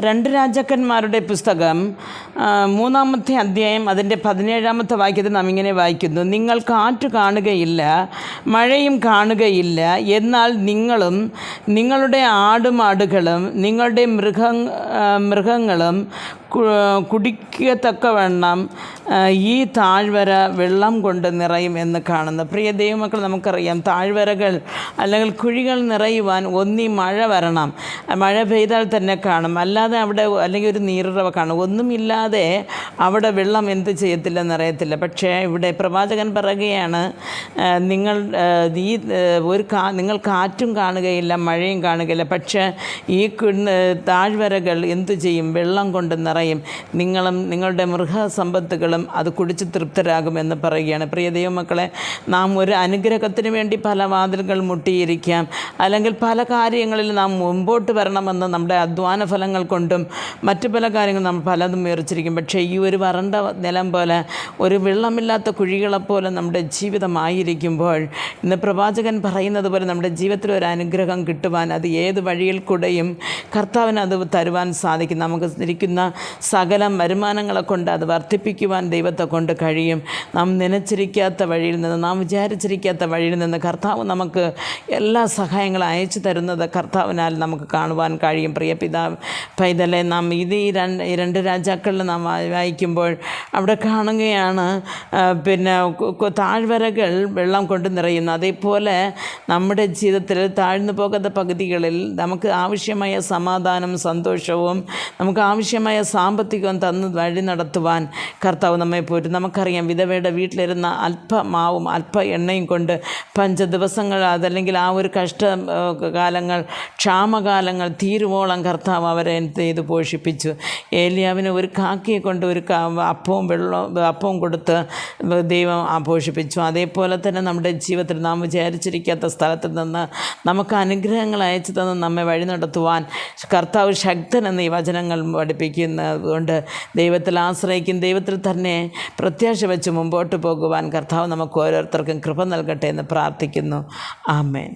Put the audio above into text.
രണ്ട് രാജാക്കന്മാരുടെ പുസ്തകം 3-ാമത്തെ അധ്യായം അതിൻ്റെ 17-ാമത്തെ വാക്യത്തിൽ നാം ഇങ്ങനെ വായിക്കുന്നു. നിങ്ങൾ കാറ്റ് കാണുകയില്ല, മഴയും കാണുകയില്ല, എന്നാൽ നിങ്ങളും നിങ്ങളുടെ ആടുമാടുകളും നിങ്ങളുടെ മൃഗങ്ങളും കുടിക്കത്തക്കവണ്ണം ഈ താഴ്വര വെള്ളം കൊണ്ട് നിറയും എന്ന് കാണുന്നു. പ്രിയ ദൈവമക്കൾ, നമുക്കറിയാം താഴ്വരകൾ അല്ലെങ്കിൽ കുഴികൾ നിറയുവാൻ ഒന്നീ മഴ വരണം. മഴ പെയ്താൽ തന്നെ കാണും, അല്ലാതെ അവിടെ അല്ലെങ്കിൽ ഒരു നീരുറവ കാണും. ഒന്നുമില്ലാതെ അവിടെ വെള്ളം എന്ത് ചെയ്യത്തില്ലെന്നറിയത്തില്ല. പക്ഷേ ഇവിടെ പ്രവാചകൻ പറയുകയാണ്, നിങ്ങൾ കാറ്റും കാണുകയില്ല, മഴയും കാണുകയില്ല, പക്ഷേ ഈ താഴ്വരകൾ എന്തു ചെയ്യും? വെള്ളം കൊണ്ട് നിറയും. നിങ്ങളും നിങ്ങളുടെ മൃഗസമ്പത്തുകളും അത് കുടിച്ച് തൃപ്തരാകുമെന്ന് പറയുകയാണ്. പ്രിയ ദൈവമക്കളെ, നാം ഒരു അനുഗ്രഹത്തിന് വേണ്ടി പല വാതിലുകൾ മുട്ടിയിരിക്കാം, അല്ലെങ്കിൽ പല കാര്യങ്ങളിൽ നാം മുമ്പോട്ട് വരണമെന്ന് നമ്മുടെ അധ്വാന ഫലങ്ങൾ കൊണ്ടും മറ്റു പല കാര്യങ്ങളും നമ്മൾ പലതും വിവരിച്ചിരിക്കും. പക്ഷേ ഈ ഒരു വരണ്ട നിലം പോലെ, ഒരു വെള്ളമില്ലാത്ത കുഴികളെപ്പോലെ നമ്മുടെ ജീവിതമായിരിക്കുമ്പോൾ, ഇന്ന് പ്രവാചകൻ പറയുന്നത് പോലെ നമ്മുടെ ജീവിതത്തിൽ ഒരു അനുഗ്രഹം കിട്ടുവാൻ അത് ഏത് വഴിയിൽ കൂടെയും കർത്താവിന് അത് തരുവാൻ സാധിക്കും. നമുക്ക് ഇരിക്കുന്ന സകല വരുമാനങ്ങളെ കൊണ്ട് അത് വർദ്ധിപ്പിക്കുവാൻ ദൈവത്തെ കൊണ്ട് കഴിയും. നാം നനച്ചിരിക്കാത്ത വഴിയിൽ നിന്ന്, നാം വിചാരിച്ചിരിക്കാത്ത വഴിയിൽ നിന്ന് കർത്താവ് നമുക്ക് എല്ലാ സഹായങ്ങളും അയച്ചു തരുന്നത് കർത്താവിനാൽ നമുക്ക് കാണുവാൻ കഴിയും. പ്രിയ പൈതലെ, നാം ഈ രണ്ട് രാജാക്കളിൽ നാം വായിക്കുമ്പോൾ അവിടെ കാണുകയാണ്, താഴ്വരകൾ വെള്ളം കൊണ്ട് നിറയുന്നു. അതേപോലെ നമ്മുടെ ജീവിതത്തിൽ താഴ്ന്നു പോകാത്ത പകുതികളിൽ നമുക്ക് ആവശ്യമായ സമാധാനം, സന്തോഷവും നമുക്ക് ആവശ്യമായ സാമ്പത്തികവും തന്ന് വഴി നടത്തുവാൻ കർത്താവ് നമ്മെ പോയിട്ട്. നമുക്കറിയാം, വിധവയുടെ വീട്ടിലിരുന്ന അല്പ മാവും അല്പ എണ്ണയും കൊണ്ട് 5 ദിവസങ്ങൾ, അതല്ലെങ്കിൽ ആ ഒരു കഷ്ടകാലങ്ങൾ, ക്ഷാമകാലങ്ങൾ തീരുവോളം കർത്താവ് അവരെ എന്ത് ചെയ്ത് പോഷിപ്പിച്ചു. ഏലിയാവിന് ഒരു കാക്കയെ കൊണ്ട് ഒരു അപ്പവും കൊടുത്ത് ദൈവം പോഷിപ്പിച്ചു. അതേപോലെ തന്നെ നമ്മുടെ ജീവിതത്തിൽ നാം വിചാരിച്ചിരിക്കാത്ത സ്ഥലത്ത് നിന്ന് നമുക്ക് അനുഗ്രഹങ്ങൾ അയച്ചു തന്ന് നമ്മെ വഴി നടത്തുവാൻ കർത്താവ് ശക്തനെന്ന് ഈ വചനങ്ങൾ പഠിപ്പിക്കുന്നതുകൊണ്ട് ദൈവത്തിൽ ആശ്രയിക്കും, ദൈവത്തിൽ തന്നെ പ്രത്യാശ വെച്ച് മുമ്പോട്ട് പോകുവാൻ കർത്താവ് നമുക്ക് ഓരോരുത്തർക്കും കൃപ നൽകട്ടെ എന്ന് പ്രാർത്ഥിക്കുന്നു. ആമേൻ.